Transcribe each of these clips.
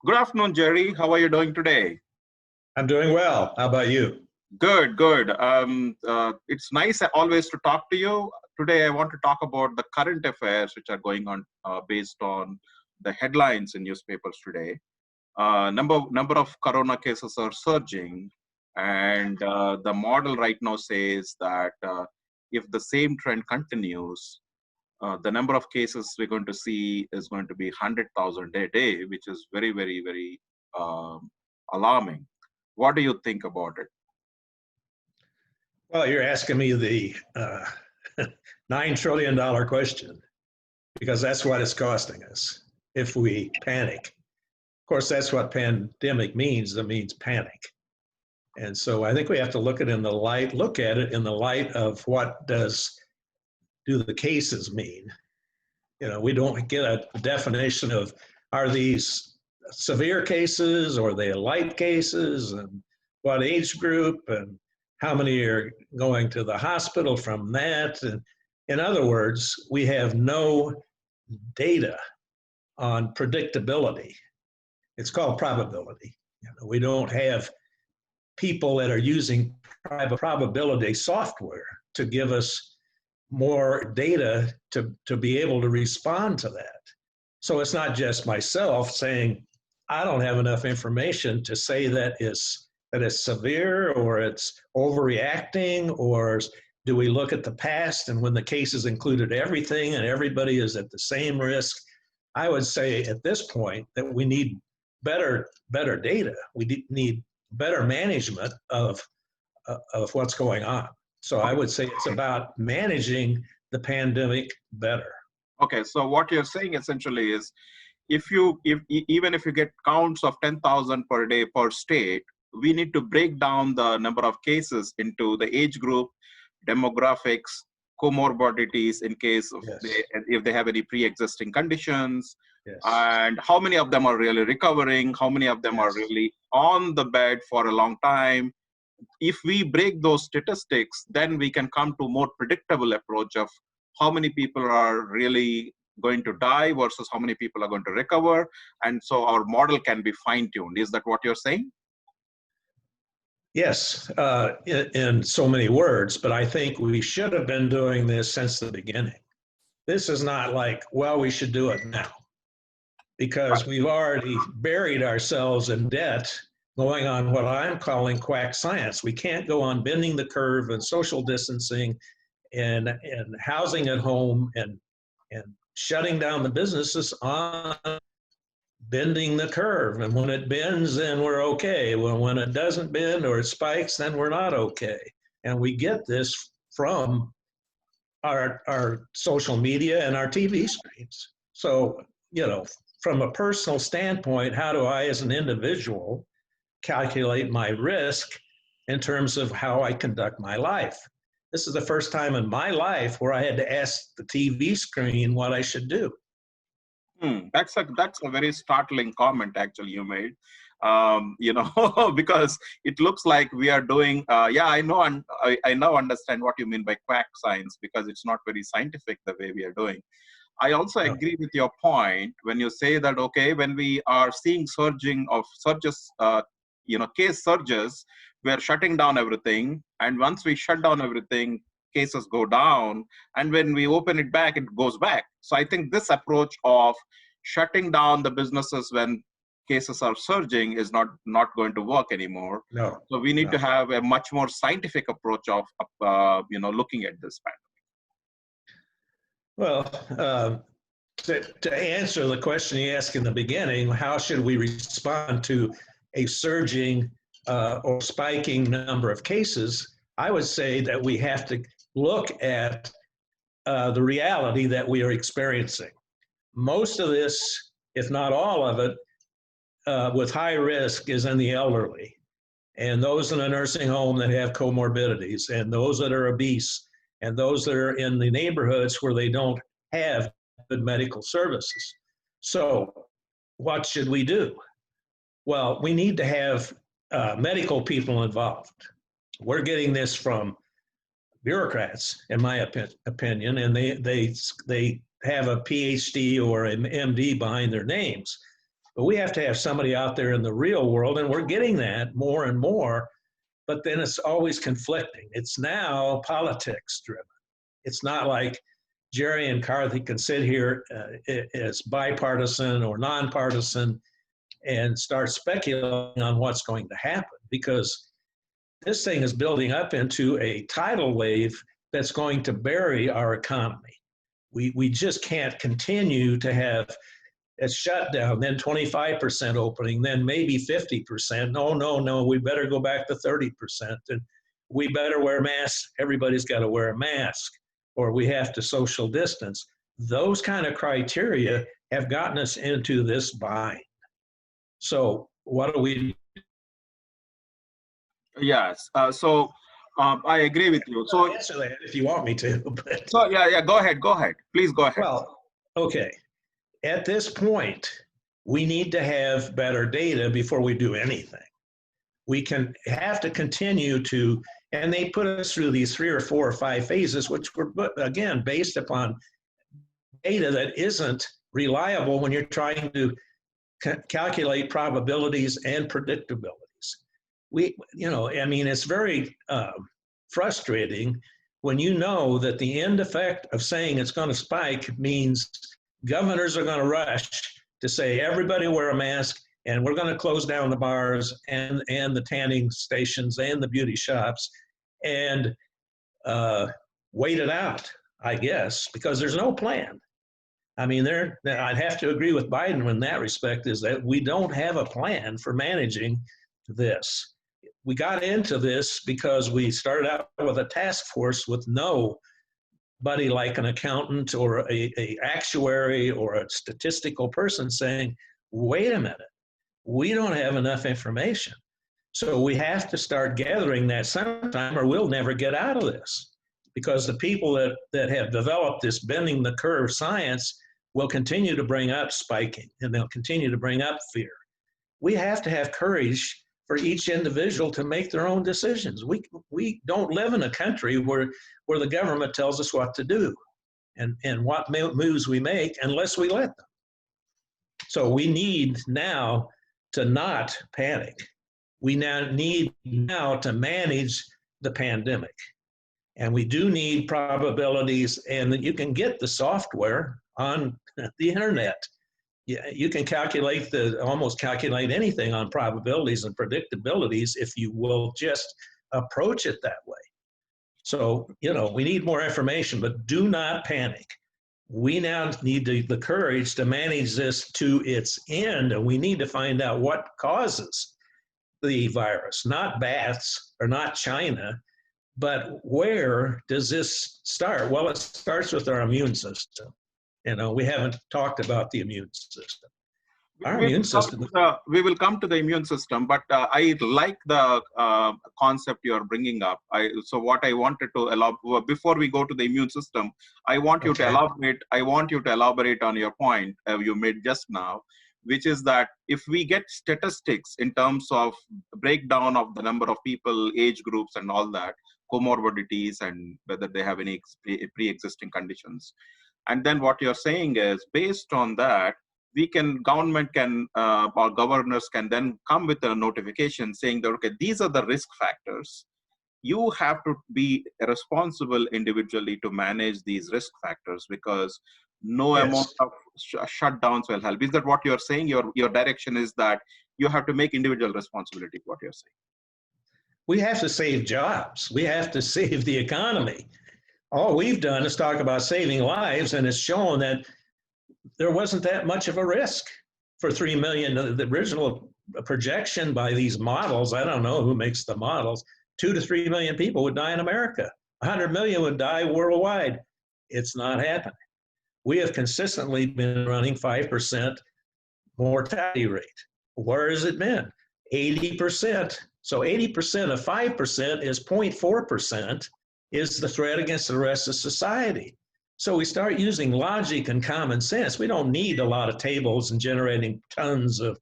Good afternoon, Jerry. How are you doing today? I'm doing well. How about you? Good, good. It's nice always to talk to you. Today, I want to talk about the current affairs which are going on based on the headlines in newspapers today. Number of corona cases are surging, and the model right now says that if the same trend continues, the number of cases we're going to see is going to be 100,000 a day, which is very, very, very alarming. What do you think about it? Well, you're asking me the $9 trillion question, because that's what it's costing us if we panic. Of course, that's what pandemic means. It means panic. And so I think we have to look at it in the light of what do the cases mean. You know, we don't get a definition of, are these severe cases or are they light cases, and what age group, and how many are going to the hospital from that. And in other words, we have no data on predictability. It's called probability. You know, we don't have people that are using probability software to give us more data to be able to respond to that. So it's not just myself saying, I don't have enough information to say that it's severe or it's overreacting, or do we look at the past and when the cases included everything and everybody is at the same risk? I would say at this point that we need better data. We need better management of what's going on. So I would say it's about managing the pandemic better. Okay, so what you're saying essentially is, even if you get counts of 10,000 per day per state, we need to break down the number of cases into the age group, demographics, comorbidities in case of if they have any pre-existing conditions, and how many of them are really recovering, how many of them are really on the bed for a long time. If we break those statistics, then we can come to a more predictable approach of how many people are really going to die versus how many people are going to recover. And so our model can be fine-tuned. Is that what you're saying? Yes, in so many words, but I think we should have been doing this since the beginning. This is not like, well, we should do it now, because we've already buried ourselves in debt going on what I'm calling quack science. We can't go on bending the curve and social distancing and housing at home and shutting down the businesses on bending the curve. And when it bends, then we're okay. Well, when it doesn't bend or it spikes, then we're not okay. And we get this from our social media and our TV screens. So, you know, from a personal standpoint, how do I as an individual calculate my risk in terms of how I conduct my life? This is the first time in my life where I had to ask the TV screen what I should do. That's a very startling comment actually you made, you know, because it looks like we are doing, I know, and I now understand what you mean by quack science, because it's not very scientific the way we are doing. I also agree with your point when you say that, okay, when we are seeing surges, case surges, we're shutting down everything. And once we shut down everything, cases go down. And when we open it back, it goes back. So I think this approach of shutting down the businesses when cases are surging is not going to work anymore. No. So we need to have a much more scientific approach of, looking at this pandemic. Well, to answer the question you asked in the beginning, how should we respond to a surging or spiking number of cases? I would say that we have to look at the reality that we are experiencing. Most of this, if not all of it, with high risk is in the elderly, and those in a nursing home that have comorbidities, and those that are obese, and those that are in the neighborhoods where they don't have good medical services. So what should we do? Well, we need to have medical people involved. We're getting this from bureaucrats, in my opinion, and they have a PhD or an MD behind their names. But we have to have somebody out there in the real world, and we're getting that more and more, but then it's always conflicting. It's now politics driven. It's not like Jerry and Carthy can sit here as bipartisan or nonpartisan and start speculating on what's going to happen, because this thing is building up into a tidal wave that's going to bury our economy. We just can't continue to have a shutdown, then 25% opening, then maybe 50%. No, we better go back to 30%. And we better wear masks. Everybody's got to wear a mask, or we have to social distance. Those kind of criteria have gotten us into this bind. So what do we? Yes. I agree with you. So I'll answer that if you want me to. But, so yeah. Go ahead. Please go ahead. well, okay. At this point, we need to have better data before we do anything. We have to continue to, and they put us through these 3 or 4 or 5 phases, which were, again, based upon data that isn't reliable when you're trying to calculate probabilities and predictabilities. It's very frustrating when you know that the end effect of saying it's going to spike means governors are going to rush to say, everybody wear a mask, and we're going to close down the bars and the tanning stations and the beauty shops and wait it out, I guess, because there's no plan. I mean, I'd have to agree with Biden in that respect, is that we don't have a plan for managing this. We got into this because we started out with a task force with nobody like an accountant or a actuary or a statistical person saying, wait a minute, we don't have enough information. So we have to start gathering that sometime, or we'll never get out of this, because the people that have developed this bending the curve science will continue to bring up spiking, and they'll continue to bring up fear. We have to have courage for each individual to make their own decisions. We don't live in a country where the government tells us what to do and what moves we make unless we let them. So we need now to not panic. We now need to manage the pandemic. And we do need probabilities, and that you can get the software on the internet. You can almost calculate anything on probabilities and predictabilities if you will just approach it that way. So, we need more information, but do not panic. We now need the courage to manage this to its end, and we need to find out what causes the virus, not bats or not China, but where does this start? Well, it starts with our immune system. We haven't talked about the immune system. Our immune system. We will come to the immune system, but I like the concept you are bringing up. So what I wanted to elaborate, before we go to the immune system, I want you to elaborate. I want you to elaborate on your point you made just now, which is that if we get statistics in terms of breakdown of the number of people, age groups, and all that, comorbidities, and whether they have any pre-existing conditions. And then what you're saying is, based on that, government can, or governors can then come with a notification saying that, okay, these are the risk factors. You have to be responsible individually to manage these risk factors, because no amount of shutdowns will help. Is that what you're saying? Your direction is that you have to make individual responsibility, what you're saying. We have to save jobs. We have to save the economy. All we've done is talk about saving lives, and it's shown that there wasn't that much of a risk for 3 million. The original projection by these models, I don't know who makes the models, 2 to 3 million people would die in America. 100 million would die worldwide. It's not happening. We have consistently been running 5% mortality rate. Where has it been? 80%. So 80% of 5% is 0.4%. is the threat against the rest of society. So we start using logic and common sense. We don't need a lot of tables and generating tons of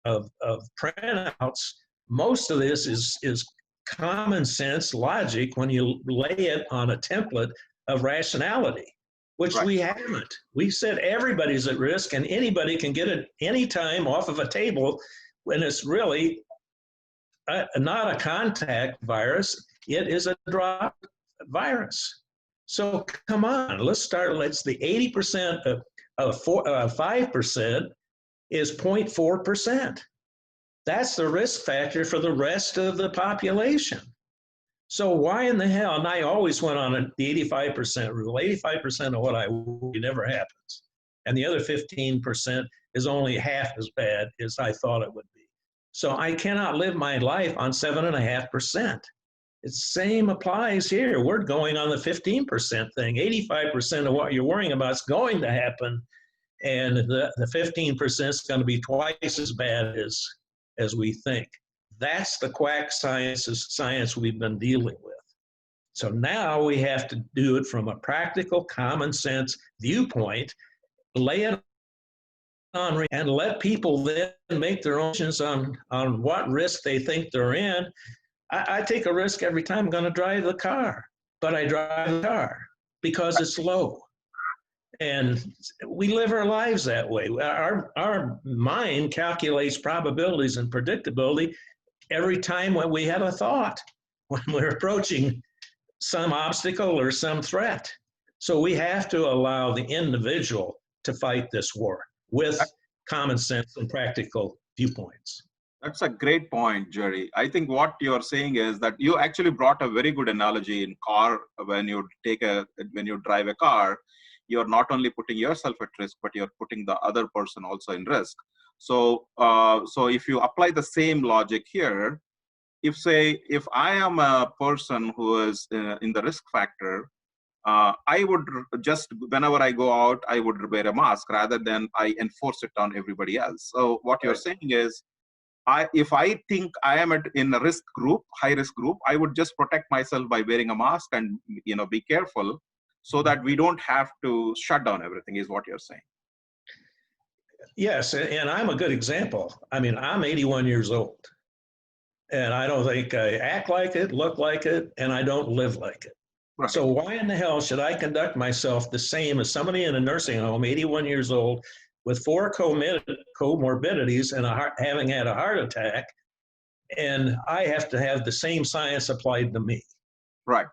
printouts. Most of this is common sense logic when you lay it on a template of rationality. which Right. we haven't. We said everybody's at risk and anybody can get it anytime off of a table when it's really not a contact virus. It is a drop virus. So come on, let's start. Let's the 80% of 5% is 0.4%. That's the risk factor for the rest of the population. So why in the hell? And I always went on the 85% rule. 85% of what I do never happens. And the other 15% is only half as bad as I thought it would be. So I cannot live my life on 7.5%. The same applies here. We're going on the 15% thing. 85% of what you're worrying about is going to happen. And the 15% is going to be twice as bad as we think. That's the quack science we've been dealing with. So now we have to do it from a practical, common sense viewpoint, lay it on, and let people then make their own decisions on what risk they think they're in. I take a risk every time I'm going to drive the car, but I drive the car because it's low. And we live our lives that way. Our mind calculates probabilities and predictability every time when we have a thought, when we're approaching some obstacle or some threat. So we have to allow the individual to fight this war with common sense and practical viewpoints. That's a great point, Jerry. I think what you're saying is that you actually brought a very good analogy in car. When you drive a car, you're not only putting yourself at risk, but you're putting the other person also in risk. So, so if you apply the same logic here, if I am a person who is in the risk factor, I would just, whenever I go out, I would wear a mask rather than I enforce it on everybody else. So what you're saying is, if I think I am in a risk group, high risk group, I would just protect myself by wearing a mask and be careful, so that we don't have to shut down everything, is what you're saying. Yes, and I'm a good example. I mean, I'm 81 years old, and I don't think I act like it, look like it, and I don't live like it. Right. So why in the hell should I conduct myself the same as somebody in a nursing home, 81 years old, with 4 comorbidities and having had a heart attack, and I have to have the same science applied to me? Right.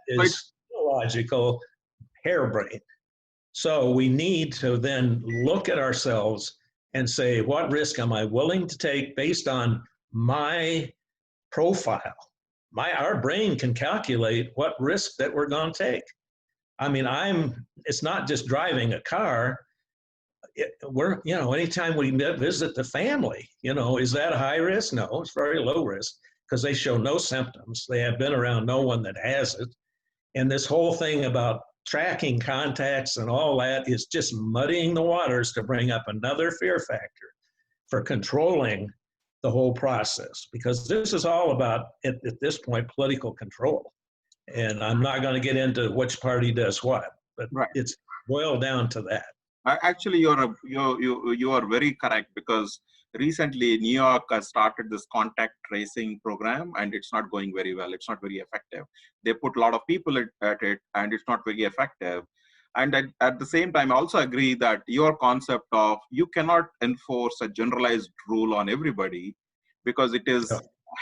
It's illogical, harebrained. So we need to then look at ourselves and say, what risk am I willing to take based on my profile? Our brain can calculate what risk that we're going to take. I mean, it's not just driving a car. Anytime we visit the family, is that a high risk? No, it's very low risk because they show no symptoms. They have been around no one that has it. And this whole thing about tracking contacts and all that is just muddying the waters to bring up another fear factor for controlling the whole process, because this is all about, at this point, political control. And I'm not going to get into which party does what, but It's boiled down to that. Actually, you are very correct, because recently New York has started this contact tracing program, and it's not going very well. It's not very effective. They put a lot of people at it, and it's not very effective. And at the same time, I also agree that your concept of you cannot enforce a generalized rule on everybody, because it is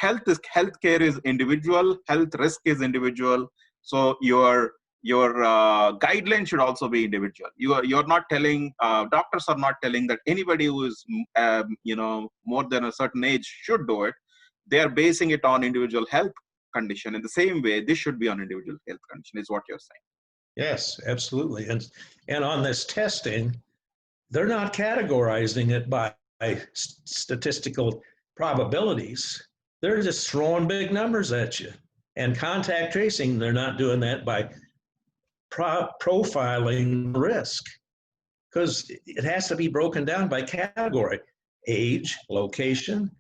healthcare is individual, health risk is individual. So your guideline should also be individual. You're not telling, doctors are not telling that anybody who is more than a certain age should do it. They're basing it on individual health condition. In the same way, this should be on individual health condition, is what you're saying. Yes, absolutely. And on this testing, they're not categorizing it by statistical probabilities. They're just throwing big numbers at you. And contact tracing, they're not doing that by profiling risk, because it has to be broken down by category: age, location,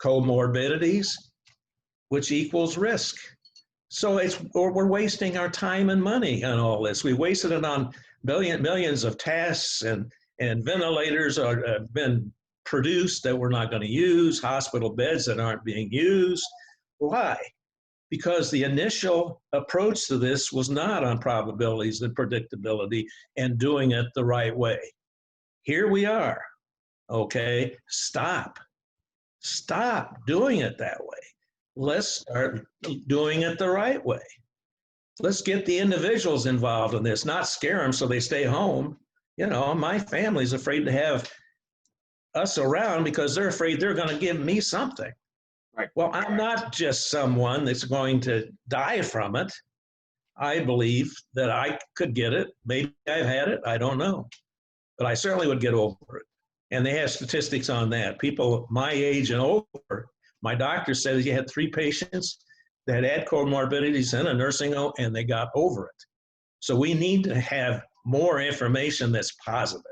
comorbidities, which equals risk. So we're wasting our time and money on all this. We wasted it on millions of tests, and ventilators have been produced that we're not going to use, hospital beds that aren't being used. Why? because the initial approach to this was not on probabilities and predictability and doing it the right way. Here we are. Okay, stop doing it that way. Let's start doing it the right way. Let's get the individuals involved in this, not scare them so they stay home. You know, my family's afraid to have us around because they're afraid they're going to give me something. Right. Well, I'm not just someone that's going to die from it. I believe that I could get it. Maybe I've had it. I don't know. But I certainly would get over it. And they have statistics on that. People my age and older, my doctor said he had 3 patients that had comorbidities in a nursing home, and they got over it. So we need to have more information that's positive.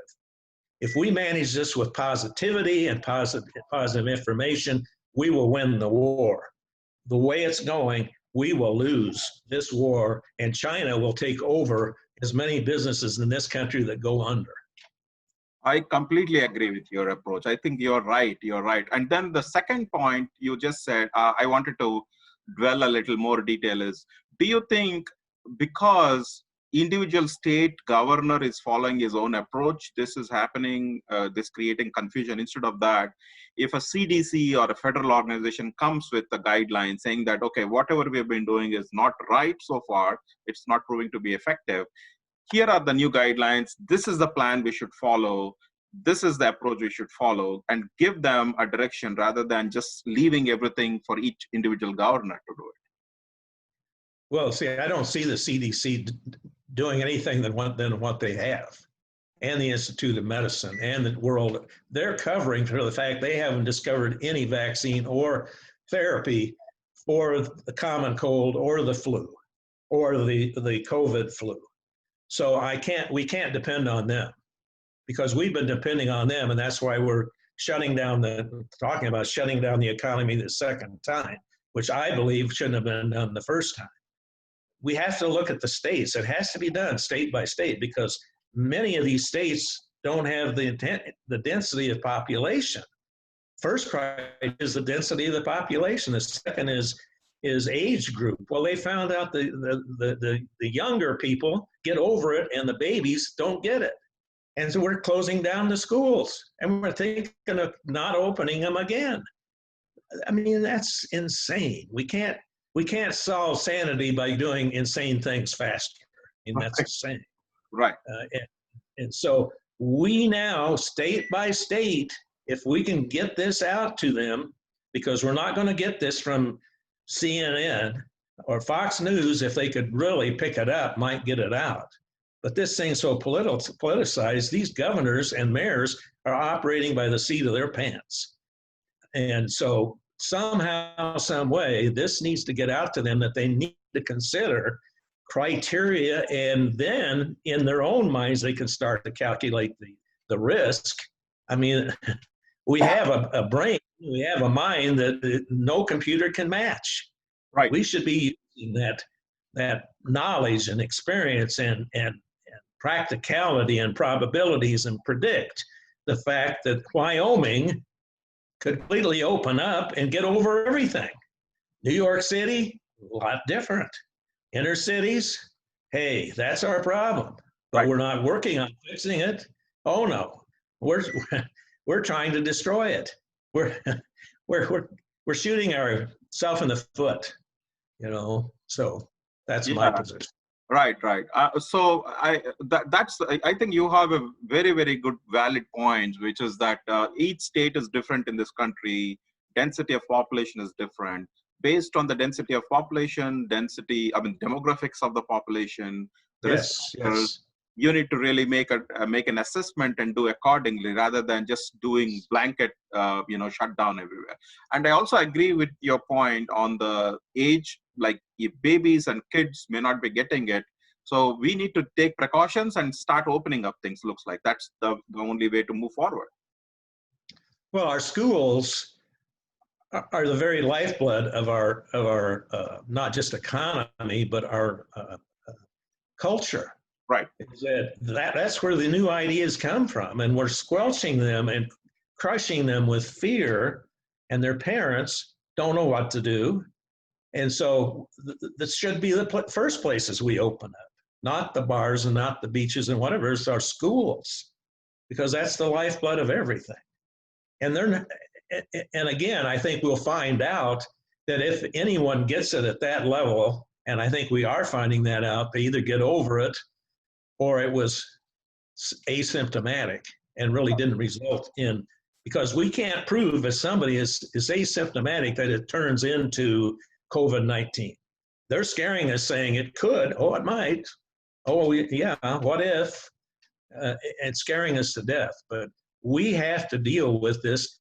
If we manage this with positivity and positive information, we will win the war. The way it's going, we will lose this war, and China will take over as many businesses in this country that go under. I completely agree with your approach. I think you're right. You're right. And then the second point you just said, I wanted to dwell a little more detail is, do you think because individual state governor is following his own approach, this is happening, this creating confusion? Instead of that, if a CDC or a federal organization comes with a guideline saying that, okay, whatever we've been doing is not right so far, it's not proving to be effective, here are the new guidelines, this is the plan we should follow, this is the approach we should follow, and give them a direction rather than just leaving everything for each individual governor to do it. Well, see, I don't see the CDC doing anything than what they have, and the Institute of Medicine and the world. They're covering for the fact they haven't discovered any vaccine or therapy for the common cold or the flu or the COVID flu. So we can't depend on them, because we've been depending on them, and that's why we're talking about shutting down the economy the second time, which I believe shouldn't have been done the first time. We have to look at the states. It has to be done state by state, because many of these states don't have the density of population. First criteria is the density of the population. The second is age group. Well, they found out the younger people get over it and the babies don't get it. And so we're closing down the schools and we're thinking of not opening them again. I mean, that's insane. We can't solve sanity by doing insane things faster. I mean, that's insane. Right. And so we now, state by state, if we can get this out to them, because we're not going to get this from CNN or Fox News, if they could really pick it up, might get it out. But this thing's so politicized, these governors and mayors are operating by the seat of their pants. And so somehow, some way, this needs to get out to them that they need to consider criteria, and then in their own minds, they can start to calculate the risk. I mean, we have a brain, we have a mind that no computer can match. Right. We should be using that knowledge and experience and practicality and probabilities and predict the fact that Wyoming could completely open up and get over everything. New York City, a lot different. Inner cities, hey, that's our problem, but right. We're not working on fixing it. Oh no, we're trying to destroy it. We're shooting ourselves in the foot, you know. So that's my position. Right. So I think you have a very, very good valid point, which is that each state is different in this country. Density of population is different. Based on the density of population, demographics of the population, yes. You need to really make an assessment and do accordingly, rather than just doing blanket, shutdown everywhere. And I also agree with your point on the age, like if babies and kids may not be getting it. So we need to take precautions and start opening up things. Looks like that's the only way to move forward. Well, our schools are the very lifeblood of our not just economy, but our culture. Right. That's where the new ideas come from, and we're squelching them and crushing them with fear, and their parents don't know what to do. And so this should be the first places we open up, not the bars and not the beaches and whatever. It's our schools, because that's the lifeblood of everything. And and again, I think we'll find out that if anyone gets it at that level, and I think we are finding that out, they either get over it or it was asymptomatic and really didn't result in, because we can't prove if somebody is asymptomatic that it turns into COVID-19. They're scaring us saying it could, oh, it might, oh, yeah, what if, and scaring us to death. But we have to deal with this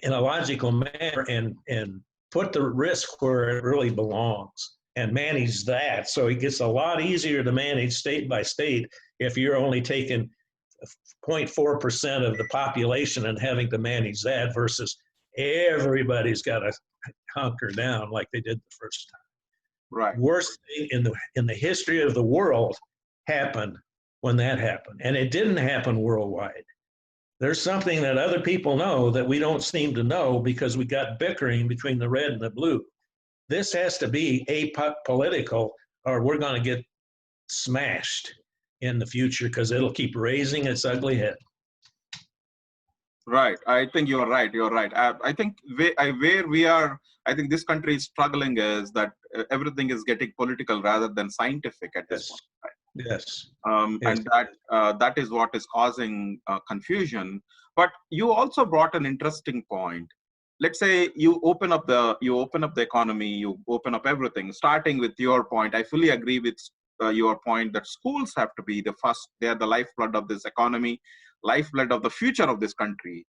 in a logical manner and put the risk where it really belongs and manage that. So it gets a lot easier to manage state by state if you're only taking 0.4% of the population and having to manage that versus everybody's got to hunker down like they did the first time. Right. Worst thing in the history of the world happened when that happened. And it didn't happen worldwide. There's something that other people know that we don't seem to know because we got bickering between the red and the blue. This has to be apolitical or we're going to get smashed in the future because it'll keep raising its ugly head. Right. I think you're right. You're right. I think where we are, I think this country is struggling is that everything is getting political rather than scientific at this point. Right? Yes. Yes. And that is what is causing confusion. But you also brought an interesting point. Let's say you open up the economy, you open up everything. Starting with your point, I fully agree with your point that schools have to be the first. They are the lifeblood of this economy, lifeblood of the future of this country.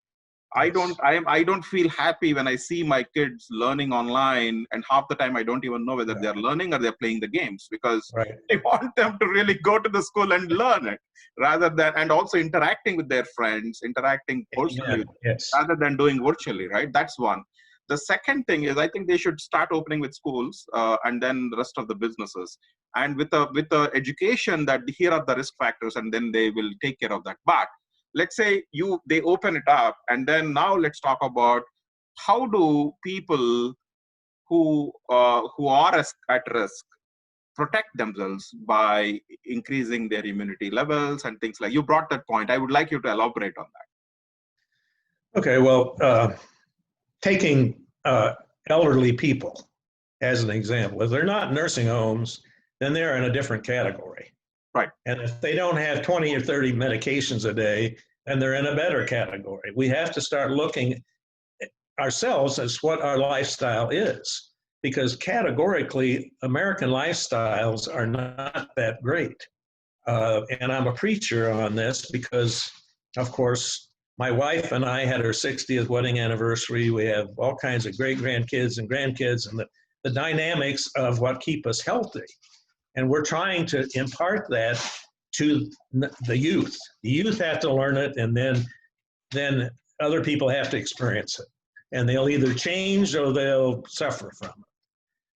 I don't feel happy when I see my kids learning online, and half the time I don't even know whether they're learning or they're playing the games, because I want them to really go to the school and learn it rather than, and also interacting with their friends, interacting personally, rather than doing virtually, right? That's one. The second thing is, I think they should start opening with schools and then the rest of the businesses, and with the education that here are the risk factors, and then they will take care of that. But let's say they open it up, and then now let's talk about how do people who are at risk protect themselves by increasing their immunity levels and things like. You brought that point. I would like you to elaborate on that. Okay, well, taking elderly people as an example, if they're not nursing homes, then they're in a different category. Right. And if they don't have 20 or 30 medications a day, then they're in a better category. We have to start looking at ourselves as what our lifestyle is, because categorically, American lifestyles are not that great. And I'm a preacher on this because, of course, my wife and I had our 60th wedding anniversary. We have all kinds of great-grandkids and grandkids, and the dynamics of what keep us healthy. And we're trying to impart that to the youth. The youth have to learn it, and then other people have to experience it. And they'll either change or they'll suffer from it.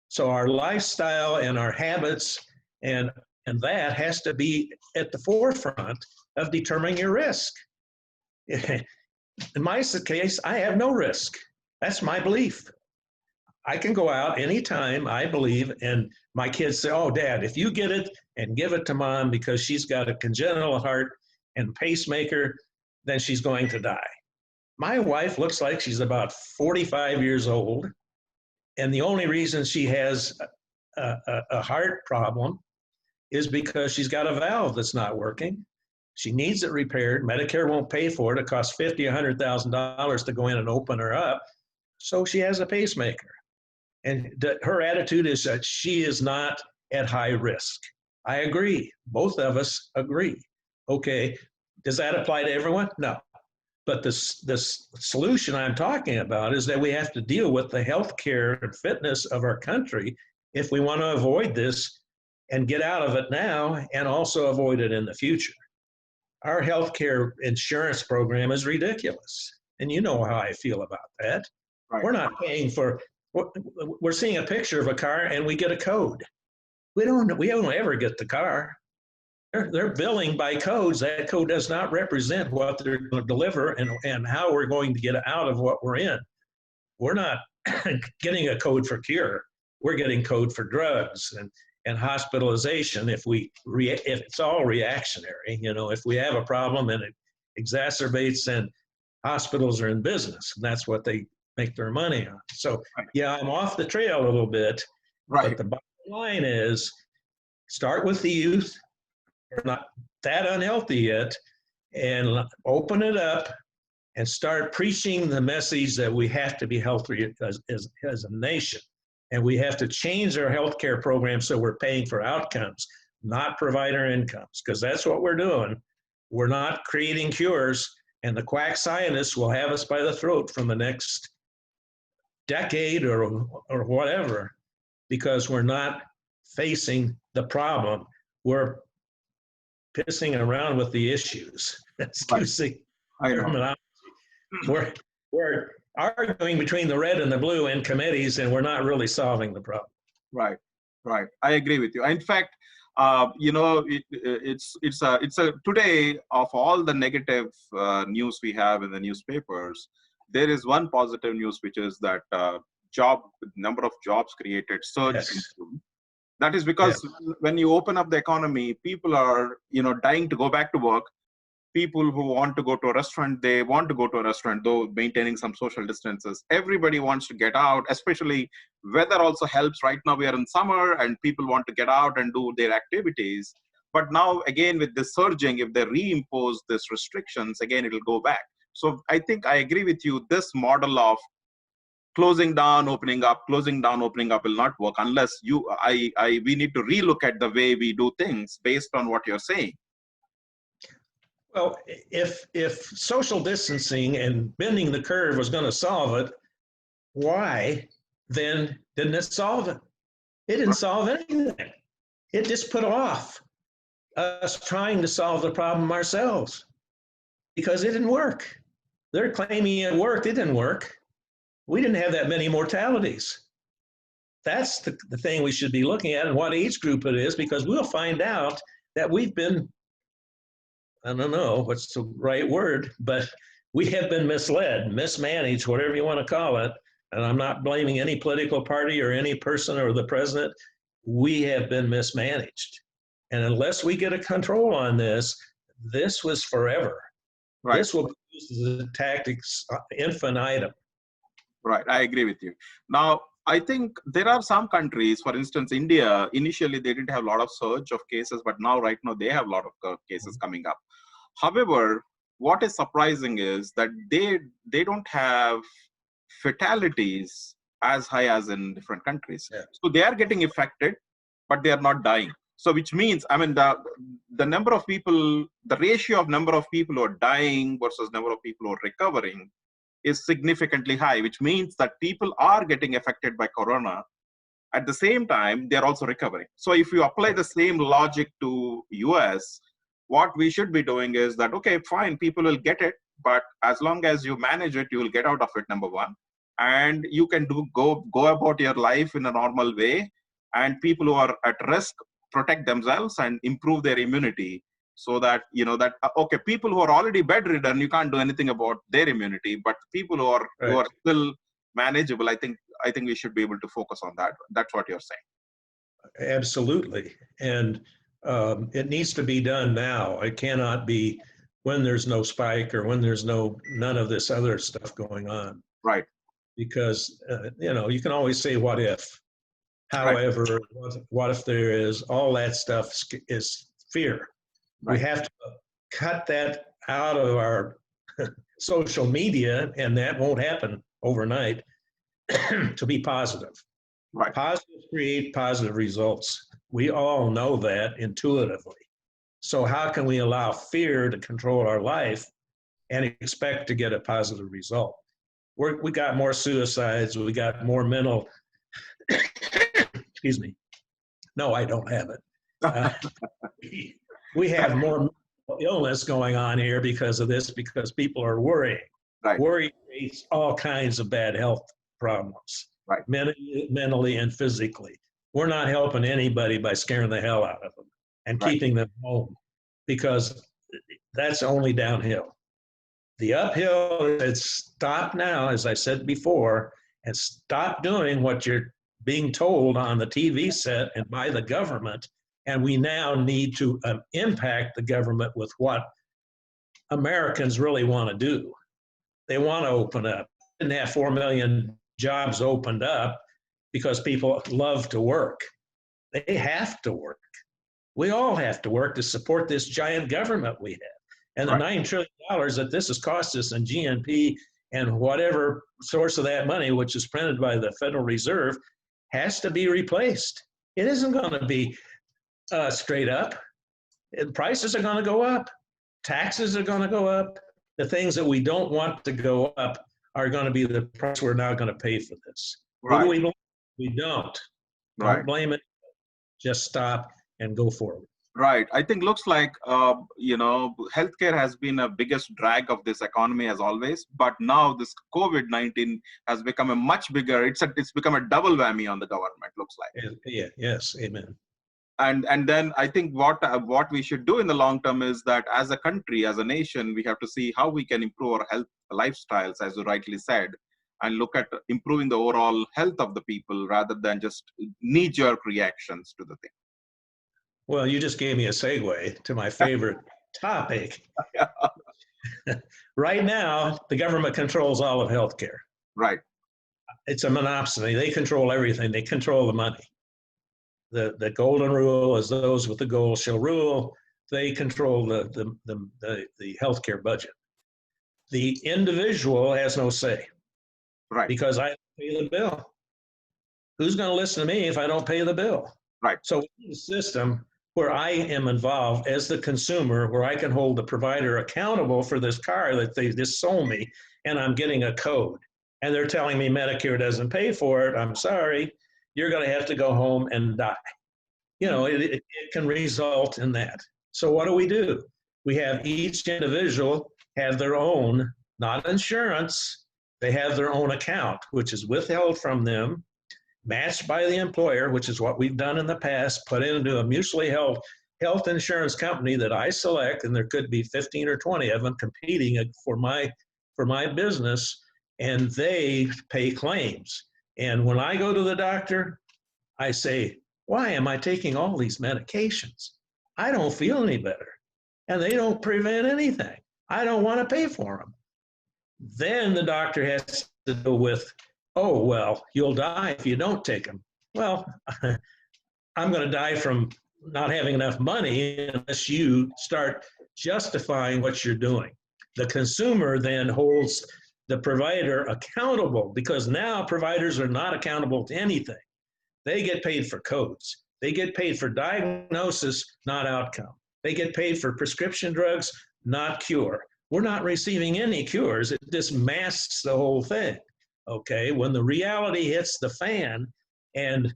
So our lifestyle and our habits and that has to be at the forefront of determining your risk. In my case, I have no risk. That's my belief. I can go out anytime, I believe, and my kids say, oh, Dad, if you get it and give it to Mom because she's got a congenital heart and pacemaker, then she's going to die. My wife looks like she's about 45 years old, and the only reason she has a heart problem is because she's got a valve that's not working. She needs it repaired. Medicare won't pay for it. It costs $50,000, $100,000 to go in and open her up. So she has a pacemaker. And her attitude is that she is not at high risk. I agree. Both of us agree. Okay, does that apply to everyone? No. But the solution I'm talking about is that we have to deal with the healthcare and fitness of our country if we want to avoid this and get out of it now and also avoid it in the future. Our healthcare insurance program is ridiculous. And you know how I feel about that. Right. We're not paying for, we're seeing a picture of a car and we get a code. We don't ever get the car. They're billing by codes. That code does not represent what they're going to deliver and how we're going to get out of what we're in. We're not getting a code for cure. we're getting code for drugs and hospitalization if it's all reactionary. You know, if we have a problem and it exacerbates, then hospitals are in business, and that's what they make their money on. So yeah, I'm off the trail a little bit, but the bottom line is start with the youth. We're not that unhealthy yet, and open it up and start preaching the message that we have to be healthy as a nation. And we have to change our healthcare program so we're paying for outcomes, not provider incomes, because that's what we're doing. We're not creating cures, and the quack scientists will have us by the throat from the next decade or whatever, because we're not facing the problem. We're pissing around with the issues. Excuse the terminology. We're arguing between the red and the blue in committees, and we're not really solving the problem. Right. I agree with you. In fact, you know, it's a today, of all the negative news we have in the newspapers, there is one positive news, which is that number of jobs created surged. Yes. That is because when you open up the economy, people are, you know, dying to go back to work. People who want to go to a restaurant, they want to go to a restaurant, though maintaining some social distances. Everybody wants to get out, especially weather also helps. Right now we are in summer and people want to get out and do their activities. But now again, with this surging, if they reimpose these restrictions, again, it'll go back. So I think I agree with you. This model of closing down, opening up will not work unless we need to relook at the way we do things based on what you're saying. Well, if social distancing and bending the curve was going to solve it, why then didn't it solve it? It didn't solve anything. It just put off us trying to solve the problem ourselves because it didn't work. They're claiming it worked. It didn't work. We didn't have that many mortalities. That's the thing we should be looking at and what age group it is, because we'll find out that we've been, I don't know what's the right word, but we have been misled, mismanaged, whatever you want to call it. And I'm not blaming any political party or any person or the president. We have been mismanaged. And unless we get a control on this was forever. Right. This will be used as a tactics infinitum. Right, I agree with you. Now, I think there are some countries, for instance, India, initially they didn't have a lot of surge of cases, but right now they have a lot of cases coming up. However, what is surprising is that they don't have fatalities as high as in different countries. Yeah. So they are getting affected, but they are not dying. So which means, I mean, the number of people, the ratio of number of people who are dying versus number of people who are recovering is significantly high, which means that people are getting affected by corona. At the same time, they're also recovering. So if you apply the same logic to US, what we should be doing is that, okay, fine, people will get it, but as long as you manage it, you will get out of it, number one. And you can go about your life in a normal way. And people who are at risk protect themselves and improve their immunity. So that, you know, that, okay, people who are already bedridden, you can't do anything about their immunity, but people who are still manageable, I think we should be able to focus on that. That's what you're saying. Absolutely. And it needs to be done now. It cannot be when there's no spike or when there's none of this other stuff going on. Right. Because, you know, you can always say, what if? However, what if there is, all that stuff is fear. Right. We have to cut that out of our social media, and that won't happen overnight, to be positive. Right. Positive create positive results. We all know that intuitively. So how can we allow fear to control our life and expect to get a positive result? We got more suicides. We got more mental, excuse me. No, I don't have it. We have more illness going on here because of this, because people are worrying. Right. Worry creates all kinds of bad health problems, right? Mentally and physically. We're not helping anybody by scaring the hell out of them and keeping them home, because that's only downhill. The uphill is stop now, as I said before, and stop doing what you're being told on the TV set and by the government, and we now need to impact the government with what Americans really want to do. They want to open up. Didn't have 4 million jobs opened up because people love to work. They have to work. We all have to work to support this giant government we have. And the $9 trillion that this has cost us in GNP and whatever source of that money, which is printed by the Federal Reserve, has to be replaced. It isn't going to be straight up. Prices are going to go up. Taxes are going to go up. The things that we don't want to go up are going to be the price we're now going to pay for this. Who do we blame? We don't. Don't blame it. Just stop and go forward. Right. I think looks like, healthcare has been a biggest drag of this economy as always, but now this COVID-19 has become a much bigger, it's become a double whammy on the government, looks like. Yeah. Yes. Amen. And then I think what we should do in the long term is that as a country, as a nation, we have to see how we can improve our health lifestyles, as you rightly said, and look at improving the overall health of the people rather than just knee-jerk reactions to the thing. Well, you just gave me a segue to my favorite topic. Right now, the government controls all of healthcare. Right. It's a monopoly. They control everything. They control the money. The golden rule is those with the gold shall rule. They control the healthcare budget. The individual has no say. Right. Because I pay the bill. Who's going to listen to me if I don't pay the bill? Right. So we need a system where I am involved as the consumer, where I can hold the provider accountable for this car that they just sold me, and I'm getting a code. And they're telling me Medicare doesn't pay for it. I'm sorry. You're going to have to go home and die. It can result in that. So what do? We have each individual have their own, not insurance, they have their own account, which is withheld from them, matched by the employer, which is what we've done in the past, put into a mutually held health insurance company that I select, and there could be 15 or 20 of them competing for my business, and they pay claims. And when I go to the doctor, I say, why am I taking all these medications? I don't feel any better. And they don't prevent anything. I don't want to pay for them. Then the doctor has to deal with, oh, well, you'll die if you don't take them. Well, I'm going to die from not having enough money unless you start justifying what you're doing. The consumer then holds the provider accountable, because now providers are not accountable to anything. They get paid for codes. They get paid for diagnosis, not outcome. They get paid for prescription drugs, not cure. We're not receiving any cures. It just masks the whole thing. Okay, when the reality hits the fan and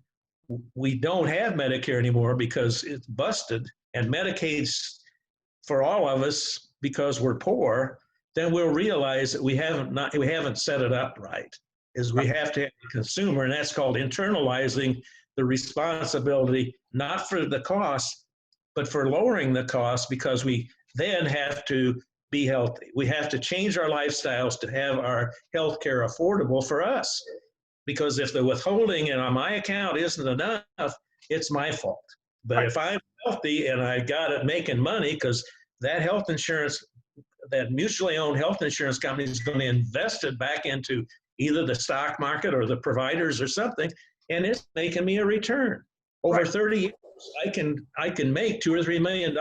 we don't have Medicare anymore because it's busted, and Medicaid's for all of us because we're poor, then we'll realize that we haven't set it up right. We have to have the consumer, and that's called internalizing the responsibility, not for the cost, but for lowering the cost, because we then have to be healthy. We have to change our lifestyles to have our health care affordable for us. Because if the withholding on my account isn't enough, it's my fault. But if I'm healthy and I got it making money, because that health insurance, that mutually owned health insurance company is going to invest it back into either the stock market or the providers or something, and it's making me a return. Over 30 years, I can make $2 or $3 million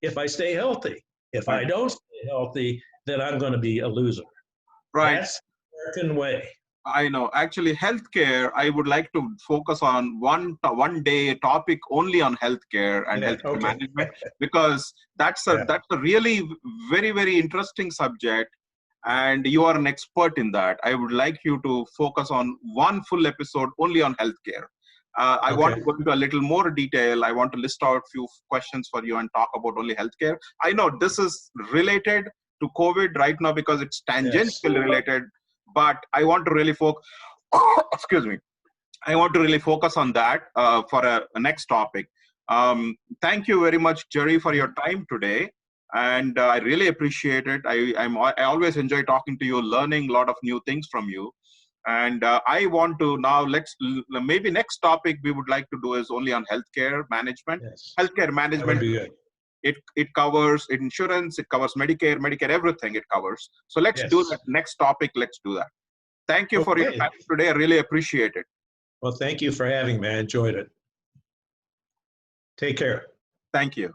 if I stay healthy. If I don't stay healthy, then I'm going to be a loser. Right. That's the American way. I know. Actually, healthcare, I would like to focus on one day topic only on healthcare and healthcare management, because that's a really very, very interesting subject, and you are an expert in that. I would like you to focus on one full episode only on healthcare. I want to go into a little more detail. I want to list out a few questions for you and talk about only healthcare. I know this is related to COVID right now because it's tangentially related, but I want to really focus. Excuse me. I want to really focus on that for a next topic. Thank you very much, Jerry, for your time today, and I really appreciate it. I always enjoy talking to you, learning a lot of new things from you. And I want to now, maybe next topic we would like to do is only on healthcare management. Yes. Healthcare That would management, be good. it covers insurance, it covers Medicare, everything it covers. So let's do Yes. that next topic. Let's do that. Thank you for your Okay. time today. I really appreciate it. Well, thank you for having me. I enjoyed it. Take care. Thank you.